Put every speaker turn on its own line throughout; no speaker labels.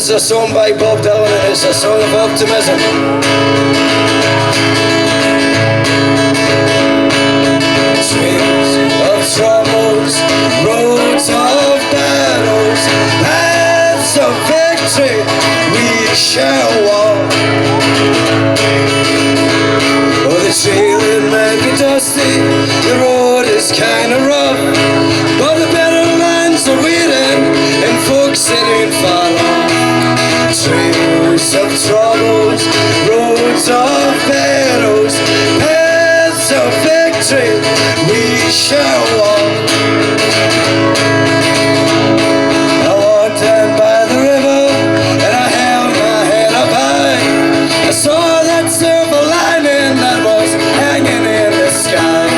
is a song by Bob Dylan, and it's a song of optimism. Trails of troubles, roads of battles, paths of victory we shall walk. Oh, the trail it might be dusty, the road is kinda rough, but the better lands are waiting, and folks it ain't far off. Trails of troubles, roads of battles, paths of victory we shall walk. I walked down by the river and I held my head up high. I saw that silver lining that was hanging in the sky.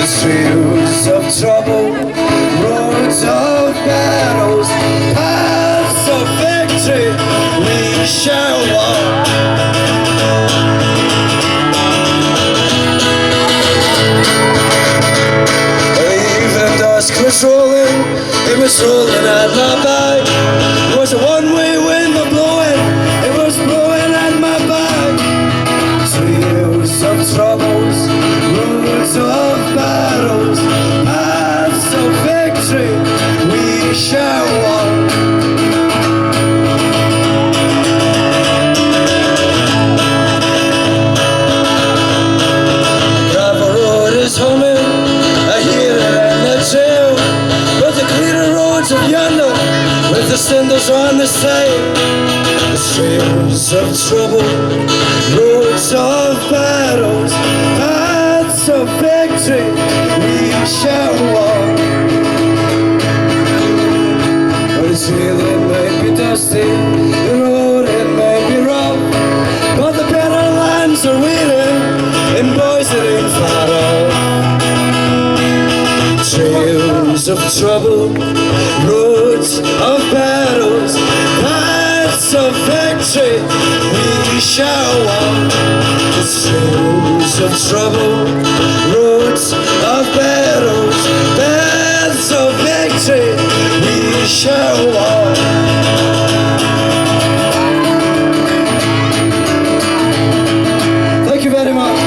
The trails of trouble, roads of battles, paths of victory we shall walk. It was rolling, it was rolling at my back. It was a one-way wind blowing, it was blowing at my back. Trails of troubles, roads of battles, paths of victory we shall walk. Gravel road is humming, I hear it in the trail. But the clearer roads of yonder, with the cinders on the side. The trails of trouble, roads of battles, paths of victory we shall walk. But the trail it might be dusty, the road it might be rough, but the better lands are waiting, and boys it ain't far off. Trails of trouble, roads of battles, paths of victory we shall walk. The trails of trouble, roads of battles, paths of victory we shall walk. Thank you very much.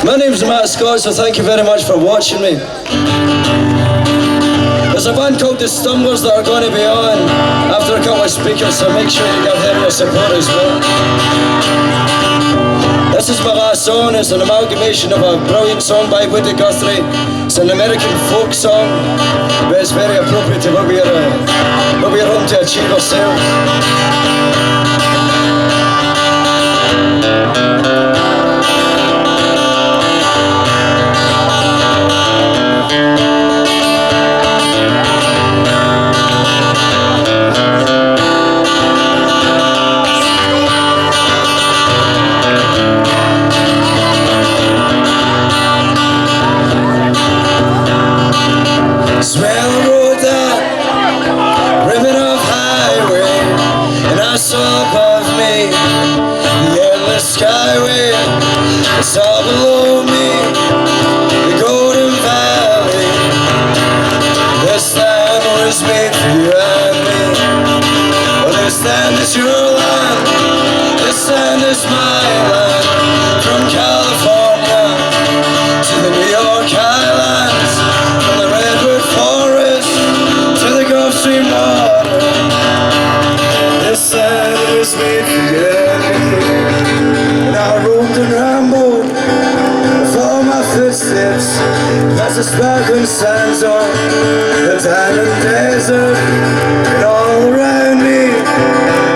My name's Matt Scott, so thank you very much for watching me. There's a band called The Stumblers that are going to be on after a couple of speakers, so make sure you give them your support as well. This is my last song. It's an amalgamation of a brilliant song by Woody Guthrie. It's an American folk song, but it's very appropriate to what we're hoping to achieve ourselves. Smell the road that ribbon of highway, and I saw above me the endless skyway. I saw below me the golden valley. This land was made for you and me. Well, this land is your land, this land is my land. From California to the New York Highlands, from the redwood forest to the Gulf Stream water. This land was made for you and me. And I roamed and rambled with all my footsteps as the sparkling sands on the diamond desert. And all around me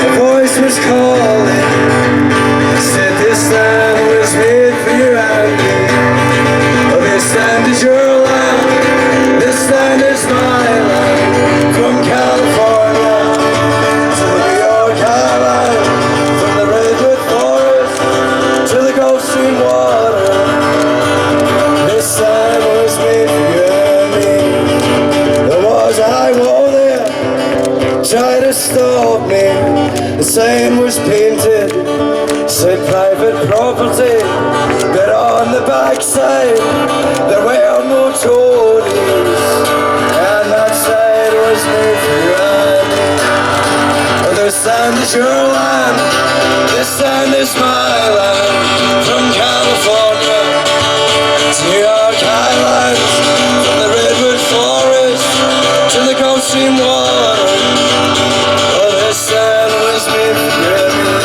a voice was calling, said this land was made for you and me. Oh, this land is your land, this land is my land. From California to the New York Highland, from the redwood forest to the Gulf Stream water. This land was made for you and me. There was a high wall there, tried to stop me. The sign was painted, said private property, but on the backside there were no toadies. was made for you and me. Oh, this land is your land, this land is my land. From California to New York Highlands, from the redwood forest to the Gulf Stream water. Oh, this land was made for you and me.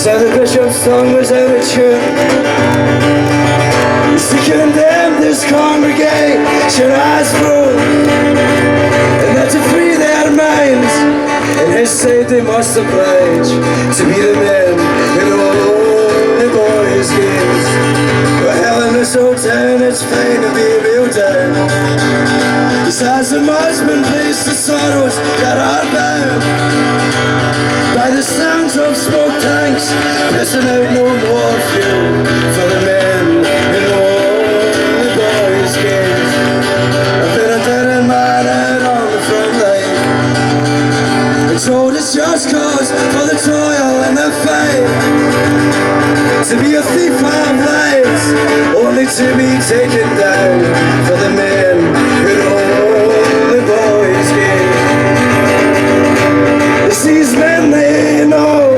Said the bishop's song was out of tune. He condemned this congregation as fools, and that to free their minds in his sight they must oblige to be the men in all the boys' games. Well, hell in this old town, it's fine to be a real town. Just as the marksman plays the sorrows that are bound by the sounds of smoke tanks, pissing out no more fuel for the men in all the boys' games. I've been a dead man out on the front line, and told it's just cause for the toil and the fight. To be a thief of lives, only to be taken down for the men in all the boys' games. It's these men they know,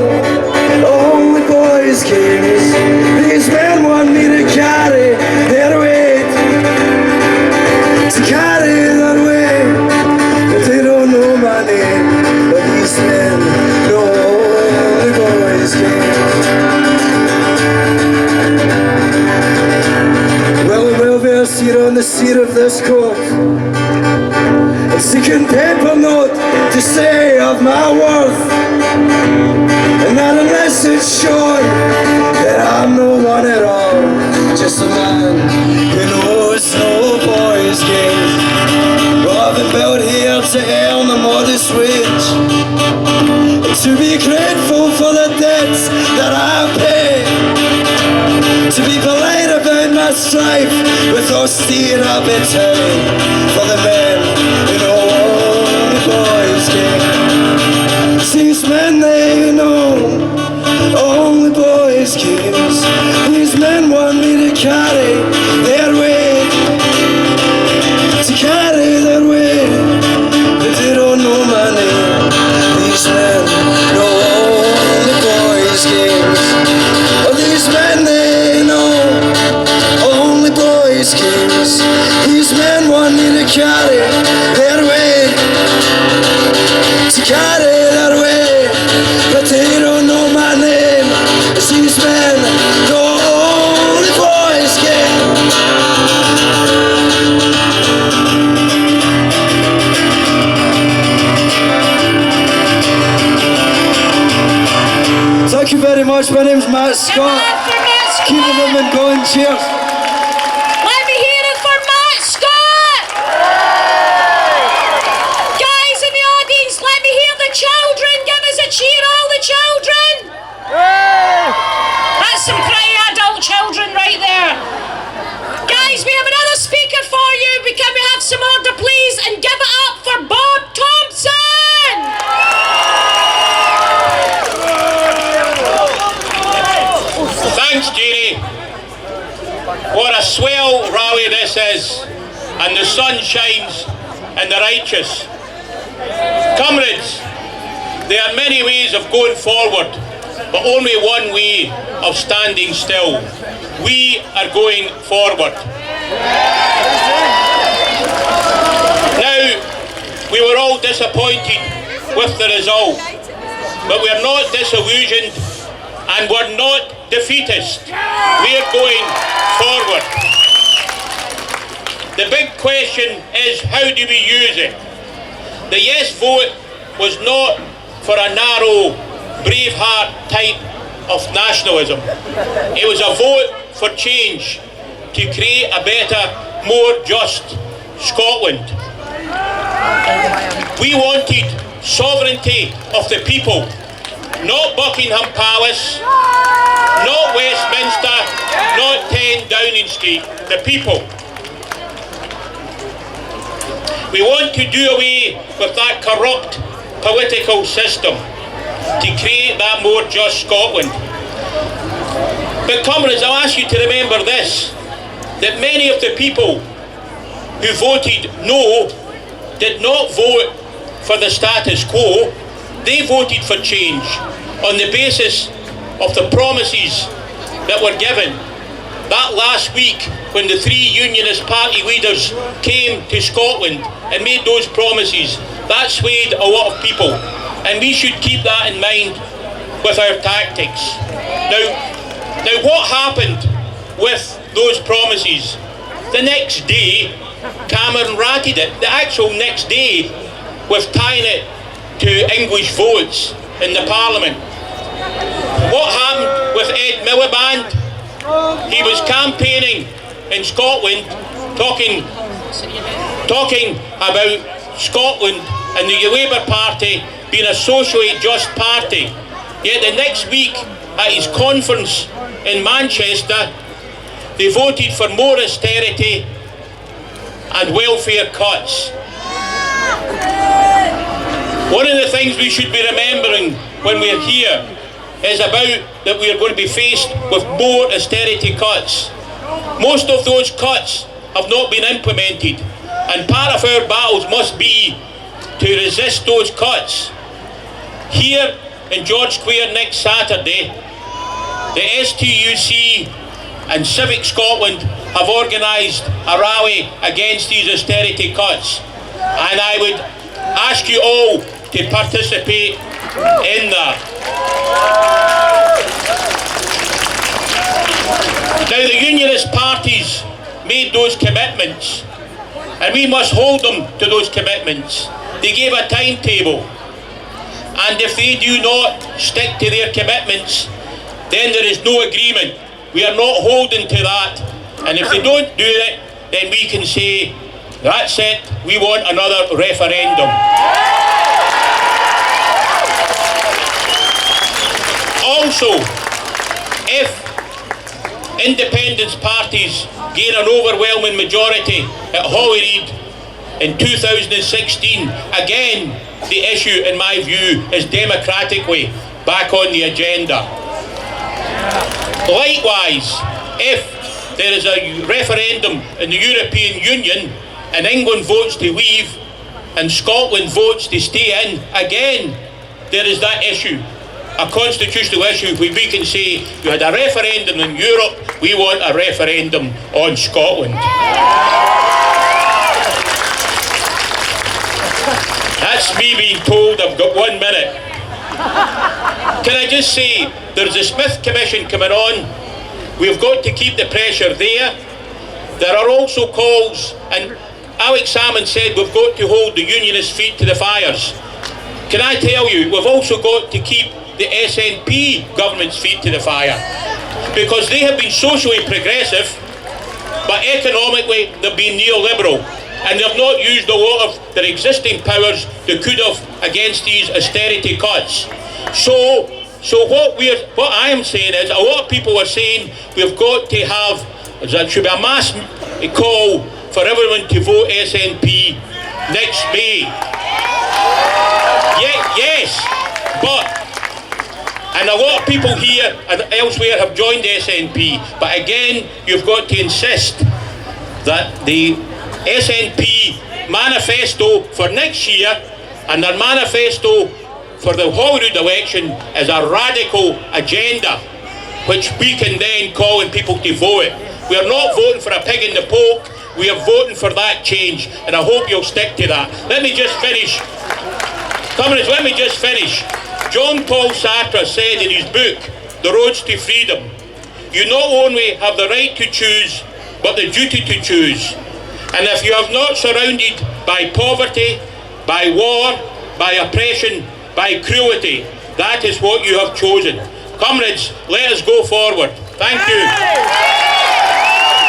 all the boys' games. These men want me to carry their weight, to carry their weight, but they don't know my name. But these men know all the boys' games. Well, they'll sit on the seat of this court, a second paper note to say of my worth, and that unless it's shown that I'm no one at all, just a man who knows no boys' games. Well, I've been built here to earn a modest wage, and to be grateful for the debts that I pay, to be polite about my strife with austere appetite for the men in all the boys' games. These men they know all the boys' games. These men want me to carry their weight, to carry their weight, but they don't know my name. These men know all the boys' games. Oh, these men they know all the boys' games. These men want me to carry their weight, to carry their weight, but they don't know my name. These men know all the boys' games. Thank you very much. My name's Matt Scott. Keep the movement going. Cheers.
Let me hear it for Matt Scott. Guys in the audience, let me hear the children. Give us a cheer, all the children. That's some crying adult children right there. Guys, we have another speaker for you. Can we have some order, please? And give it up for Bob Thompson.
Thanks, Jeannie. What a swell rally this is, and the sun shines in the righteous. Comrades, there are many ways of going forward, but only one way of standing still. We are going forward. Now, we were all disappointed with the result, but we are not disillusioned and we're not defeatist. We are going forward. The big question is, how do we use it? The yes vote was not for a narrow, Braveheart type of nationalism. It was a vote for change, to create a better, more just Scotland. We wanted sovereignty of the people, not Buckingham Palace, not Westminster, not 10 Downing Street, the people. We want to do away with that corrupt political system to create that more just Scotland. But comrades, I'll ask you to remember this, that many of the people who voted no did not vote for the status quo. They voted for change on the basis of the promises that were given. That last week, when the three Unionist party leaders came to Scotland and made those promises, that swayed a lot of people, and we should keep that in mind with our tactics. Now what happened with those promises? The next day, Cameron ratted it, the actual next day, with tying it to English votes in the Parliament. What happened with Ed Miliband? He was campaigning in Scotland, talking about Scotland and the Labour Party being a socially just party. Yet the next week, at his conference in Manchester, they voted for more austerity and welfare cuts. One of the things we should be remembering when we're here is about that we are going to be faced with more austerity cuts. Most of those cuts have not been implemented, and part of our battles must be to resist those cuts. Here in George Square next Saturday, the STUC and Civic Scotland have organised a rally against these austerity cuts, and I would ask you all to participate in that. Now, the Unionist parties made those commitments, and we must hold them to those commitments. They gave a timetable, and if they do not stick to their commitments, then there is no agreement. We are not holding to that, and if they don't do it, then we can say, that's it, we want another referendum. Also, if independence parties gain an overwhelming majority at Holyrood in 2016, again, the issue, in my view, is democratically back on the agenda. Likewise, if there is a referendum in the European Union and England votes to leave and Scotland votes to stay in, again, there is that issue. A constitutional issue where we can say, you had a referendum in Europe, we want a referendum on Scotland. That's me being told I've got 1 minute. Can I just say, there's a Smith Commission coming on. We've got to keep the pressure there. There are also calls, and Alex Salmond said we've got to hold the Unionist feet to the fires. Can I tell you, we've also got to keep the SNP government's feet to the fire, because they have been socially progressive, but economically they've been neoliberal, and they've not used a lot of their existing powers they could have against these austerity cuts. So what I am saying is, a lot of people are saying we've got to have, there should be a mass call for everyone to vote SNP next May. Yes, but and a lot of people here and elsewhere have joined the SNP, but again, you've got to insist that the SNP manifesto for next year and their manifesto for the Holyrood election is a radical agenda, which we can then call on people to vote. We are not voting for a pig in the poke, we are voting for that change, and I hope you'll stick to that. Let me just finish. Comrades, let me just finish. John Paul Sartre said in his book, The Roads to Freedom, you not only have the right to choose, but the duty to choose. And if you have not surrounded by poverty, by war, by oppression, by cruelty, that is what you have chosen. Comrades, let us go forward. Thank you.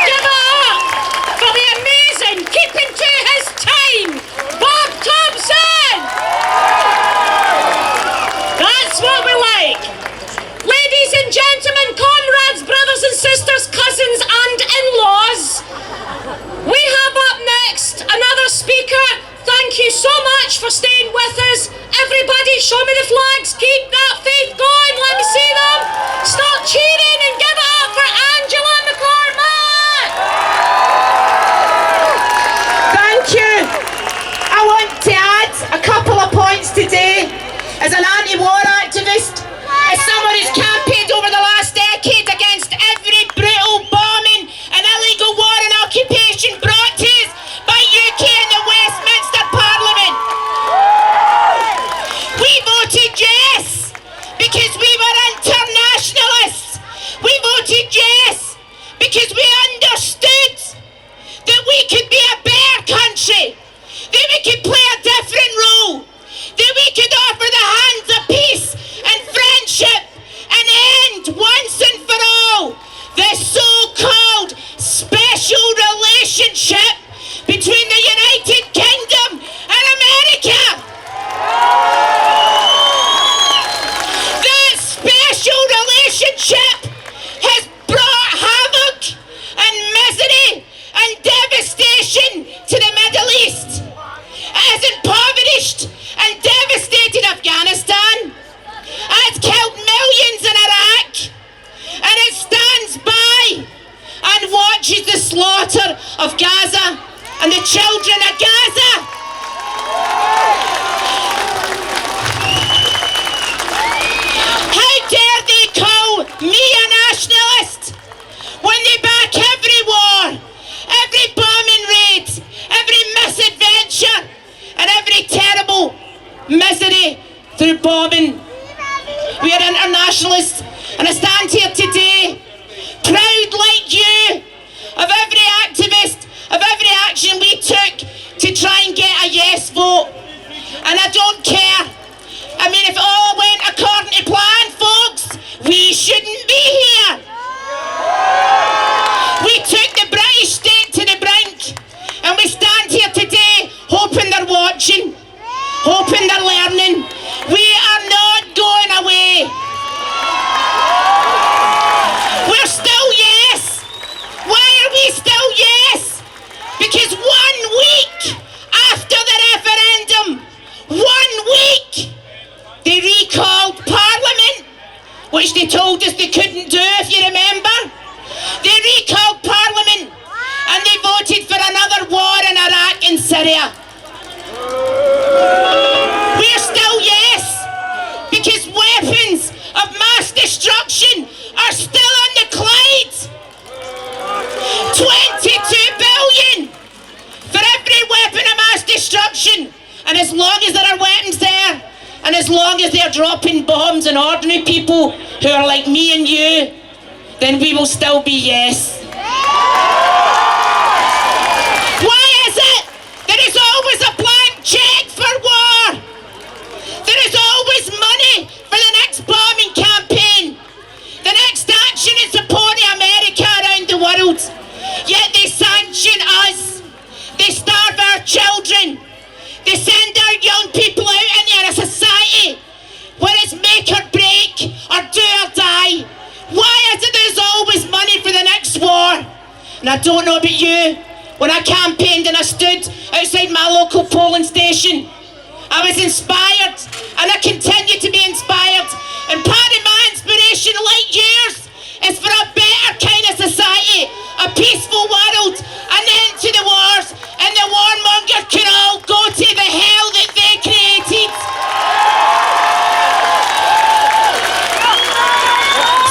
Give it up for the amazing, keeping to his time, Bob Thompson! That's what we like. Ladies and gentlemen, comrades, brothers and sisters, cousins and in-laws, we have up next another speaker. Thank you so much for staying with us. Everybody, show me the flags. Keep that faith going. Let me see them. Start cheering and give it up as an anti-war activist, as someone who's campaigned over the last decade against every brutal bombing and illegal war and occupation brought to us by UK and the Westminster Parliament. We voted yes because we were internationalists. We voted yes because we understood that we could be a better country, that we could play a different role, that we could offer the hands of peace and friendship and end once and for all the so-called special relationship between the United Kingdom and America. That special relationship has brought havoc and misery and devastation to the Middle East. It has impoverished and devastated Afghanistan. It's killed millions in Iraq, and it stands by and watches the slaughter of Gaza and the children of Gaza. How dare they call me a nationalist when they back every war, every bombing raid, every misadventure, and every terrible misery through bombing? We are internationalists, and I stand here today proud like you of every activist, of every action we took to try and get a yes vote. And I don't care. I mean, if it all went according to plan, folks, we shouldn't be here. We took the British state to the brink, and we stand here today hoping they're watching, hoping they're learning. We are not going away. We're still yes. Why are we still yes? Because 1 week after the referendum, 1 week, they recalled Parliament, which they told us they couldn't do, if you remember. They recalled Parliament and they voted for another war in Iraq and Syria. We're still yes, because weapons of mass destruction are still on the Clyde. 22 billion for every weapon of mass destruction. And as long as there are weapons there, and as long as they're dropping bombs on ordinary people who are like me and you, then we will still be yes. Why is it there is always a blank check for war? There is always money for the next bombing campaign, the next action in support of America around the world. Yet they sanction us. They starve our children. They send our young people out into a society where it's make or break or do or die. Why is it there's always money for the next war? And I don't know about you, when I campaigned and I stood outside my local polling station, I was inspired, and I continue to be inspired. And part of my inspiration, like yours, is for a better kind of society, a peaceful world, an end to the wars, and the warmongers can all go to the hell that they created.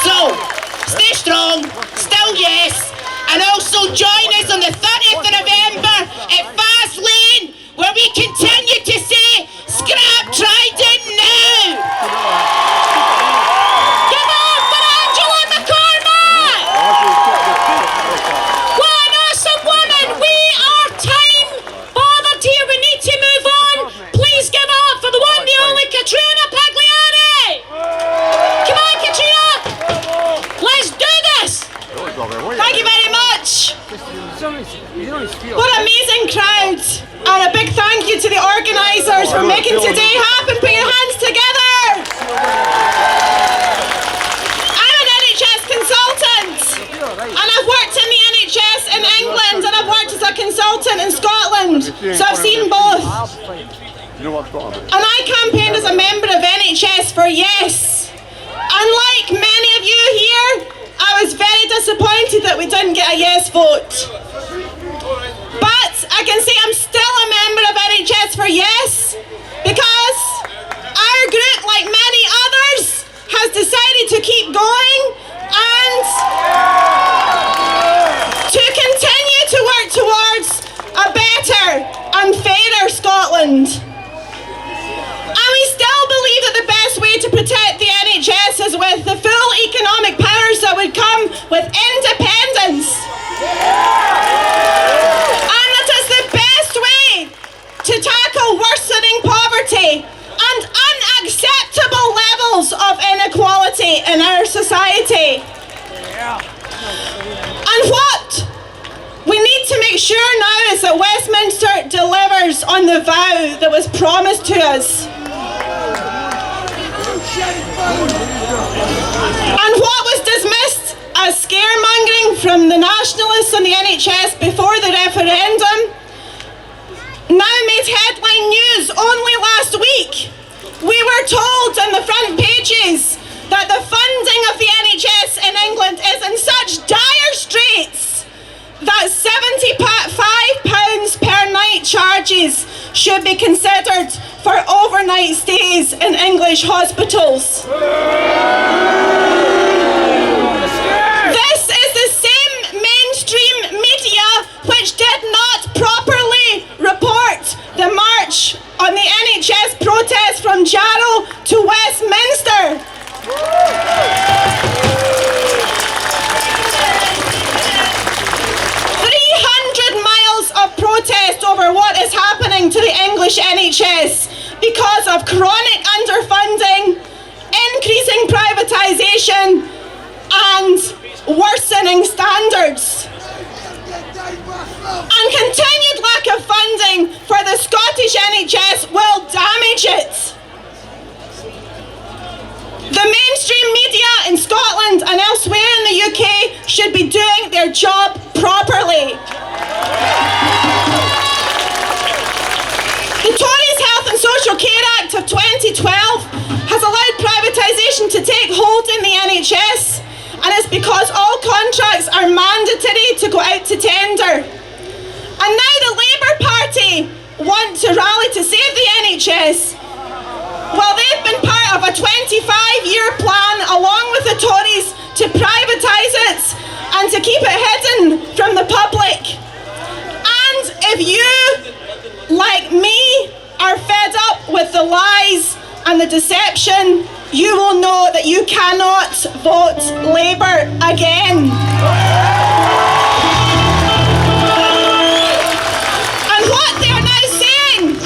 So, stay strong, still yes, and also join us on the 30th of November at Fastlane, where we continue to say, scrap Trident now! Give up for Angela McCormack! What an awesome woman! We are time bothered here, we need to move on. Please give up for the one, the only Catriona Pagliari! Come on, Catriona! Let's do this! Thank you very much! What an amazing crowd! And a big thank you to the organisers for making today happen. Put your hands together! I'm an NHS consultant, and I've worked in the NHS in England, and I've worked as a consultant in Scotland, so I've seen both. And I campaigned as a member of NHS for yes. Unlike many of you here, I was very disappointed that we didn't get a yes vote. But I can say I'm still a member of NHS for yes, because
going and to continue to work towards a better and fairer Scotland. And we still believe that the best way to protect the NHS is with the full economic powers that would come with independence. And that is the best way to tackle worsening poverty and unacceptable levels of inequality in our society. And what we need to make sure now is that Westminster delivers on the vow that was promised to us. And what was dismissed as scaremongering from the nationalists on the NHS before the referendum now made headline news only last week. We were told in the front pages that the funding of the NHS in England is in such dire straits that £75 per night charges should be considered for overnight stays in English hospitals. This is the same mainstream media which did not properly report the march on the NHS protest from Jarrow to Westminster. 300 miles of protest over what is happening to the English NHS because of chronic underfunding, increasing privatisation and worsening standards. And continued lack of funding for the Scottish NHS will damage it. The mainstream media in Scotland and elsewhere in the UK should be doing their job properly. The Tories' Health and Social Care Act of 2012 has allowed privatisation to take hold in the NHS, and it's because all contracts are mandatory to go out to tender. And now the Labour Party want to rally to save the NHS. Well, they've been part of a 25-year plan along with the Tories to privatise it and to keep it hidden from the public. And if you, like me, are fed up with the lies and the deception, you will know that you cannot vote Labour again. And what they are now saying,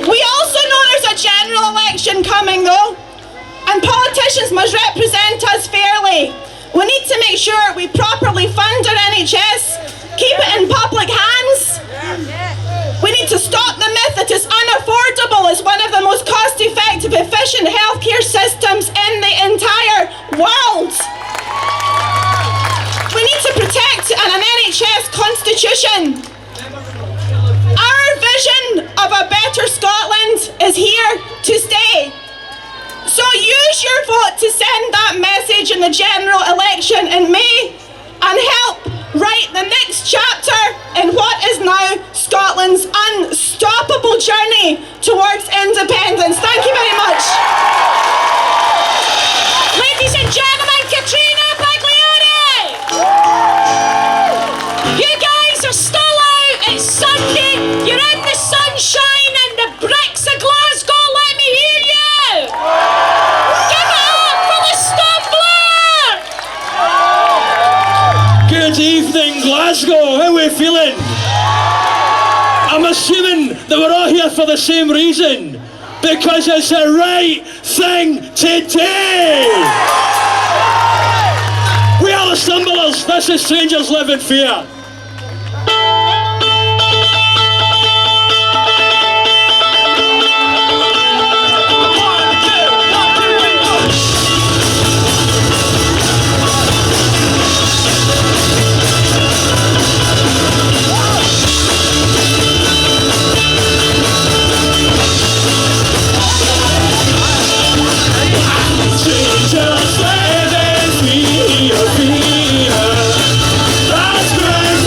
we also know there's a general election coming though, and politicians must represent us fairly. We need to make sure we properly fund our NHS, keep it in public hands. We need to stop the myth that it's unaffordable as one of the most cost-effective, efficient healthcare systems in the entire world. We need to protect an NHS constitution. Our vision of a better Scotland is here to stay. So use your vote to send that message in the general election in May and help write the next chapter in what is now Scotland's unstoppable journey towards independence. Thank you very much.
Ladies and gentlemen, Katrina Paglioni! You guys are still out, it's Sunday, you're in the sunshine and the bricks of Glasgow, let me hear you! Give it up for the Stumbler!
Good evening, Glasgow. How are we feeling? I'm assuming that we're all here for the same reason, because it's the right thing to do. We are the Stumblers. This is Strangers Live in Fear. Strangers live in fear, fear. That's great.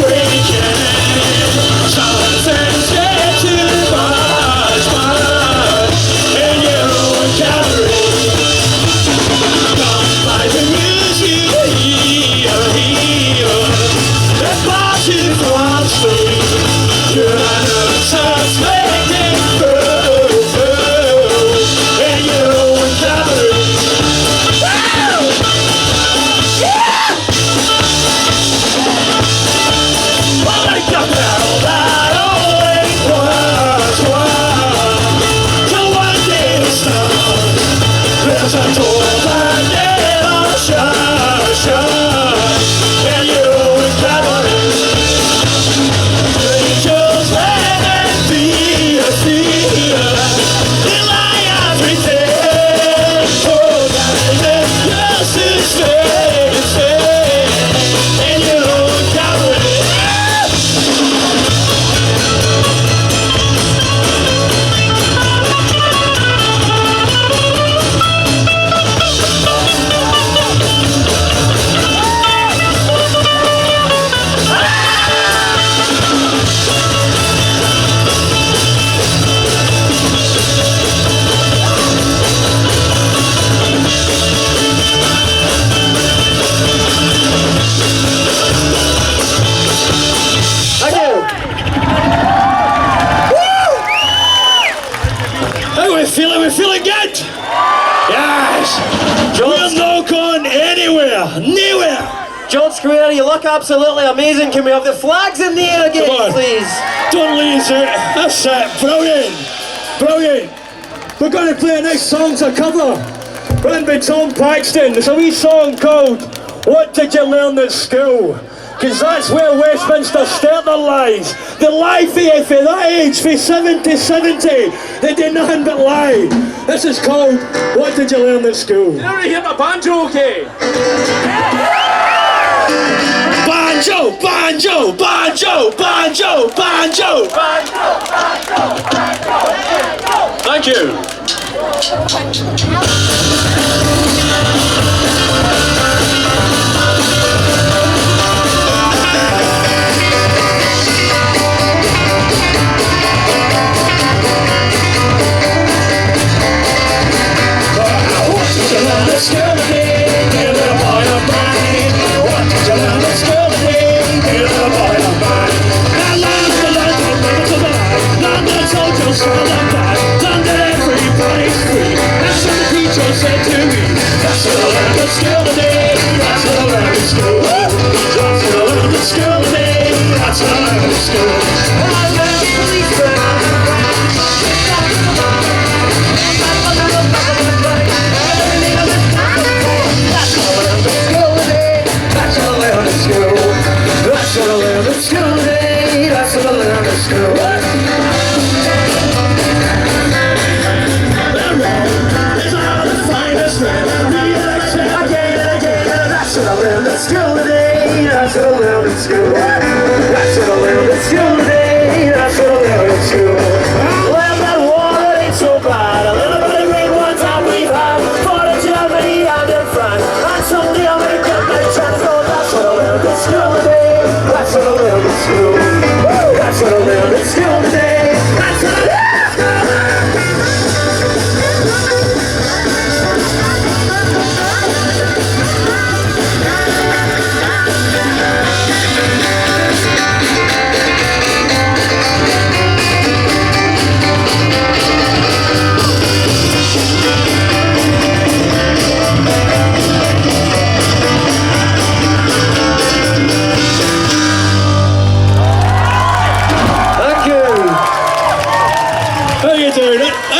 'cause I told her never shine, and you would cover it. Angels let them be a fear, they lie everything. Oh, darling, yes, it's fair, and you would cover it. We're feeling good? Yes! We're not going anywhere! Nowhere!
George Square, you look absolutely amazing. Can we have the flags in the air again,
Come on.
please?
Don't lose it! That's it! Brilliant! Brilliant! We're going to play a next song to cover. Written by Tom Paxton. It's a wee song called What Did You Learn at School? Because that's where Westminster started their lives. They lie for you for that age, for 70, they do nothing but lie. This is called What Did You Learn at School?
Did everybody hear my banjo okay?
Banjo, banjo, banjo, banjo, banjo.
Thank you.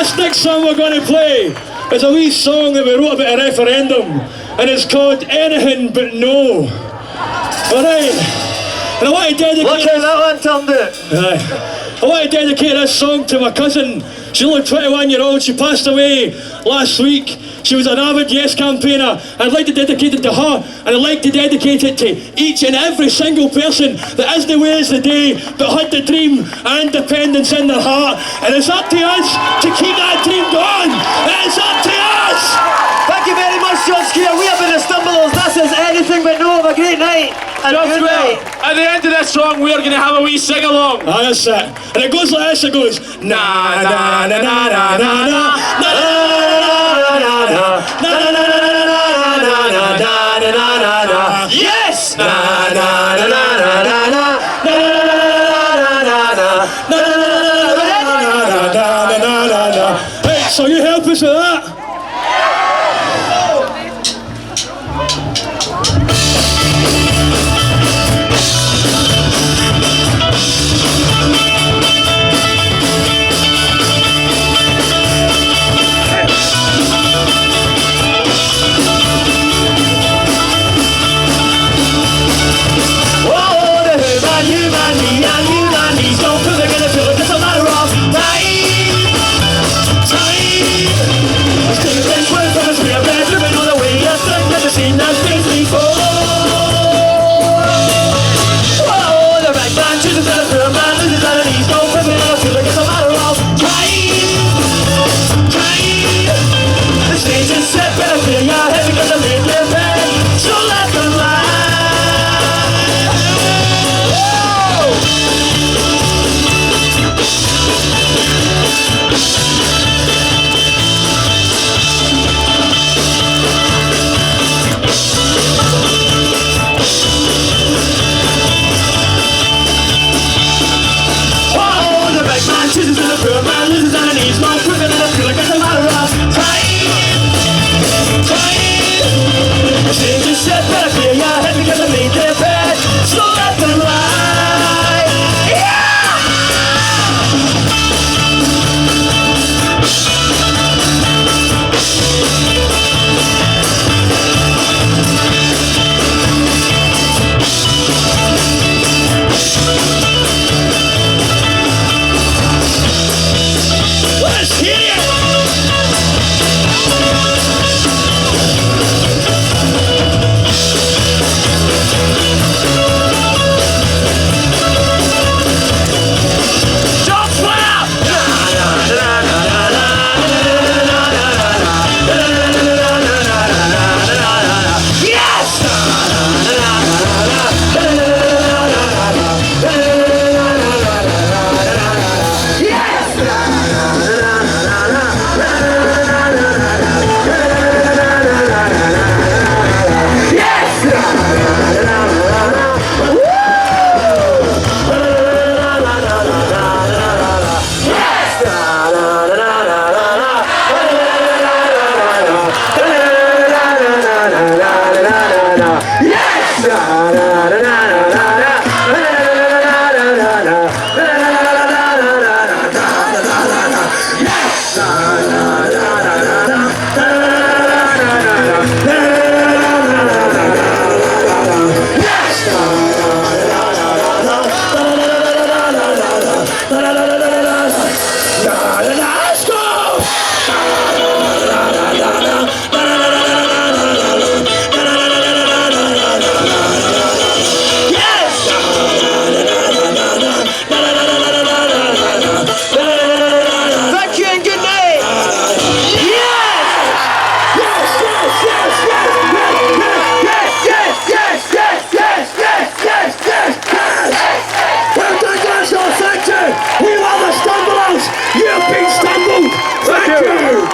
This next song we're going to play is a wee song that we wrote about a referendum, and it's called Anything But No. Alright, and I want to dedicate
Look how that one turned out.
I want to dedicate this song to my cousin. She's only 21-year-old, she passed away last week. She was an avid Yes campaigner. I'd like to dedicate it to her, and I'd like to dedicate it to each and every single person that isn't away as the day, but had the dream and independence in their heart. And it's up to us to keep that dream going. It's up to us!
Thank you very much, George Square. We have been the Stumblers. This is Anything But No. Have a great night. And good night.
At the end of this song, we're going to have a wee sing-along.
Ah, that's it. And it goes like this, it goes na na na na na na na na na. Yes! Na na na na na na na na. Hey, so you help us with that?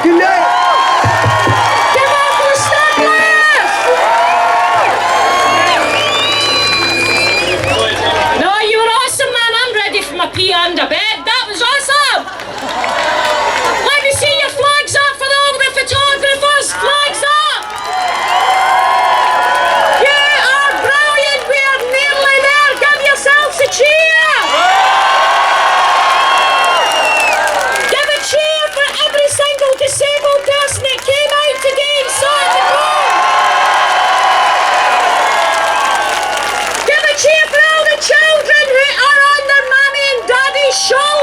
Good night.
Give up for the Stamplers! No, you were awesome, man. I'm ready for my pee under bed. That was awesome! Let me see your flags up for all the photographers. Flags up! You are brilliant. We are nearly there. Give yourselves a cheer! Give a cheer for every single disabled person that came out today and saw the goal! Give a cheer for all the children who are on their mammy and daddy's shoulders!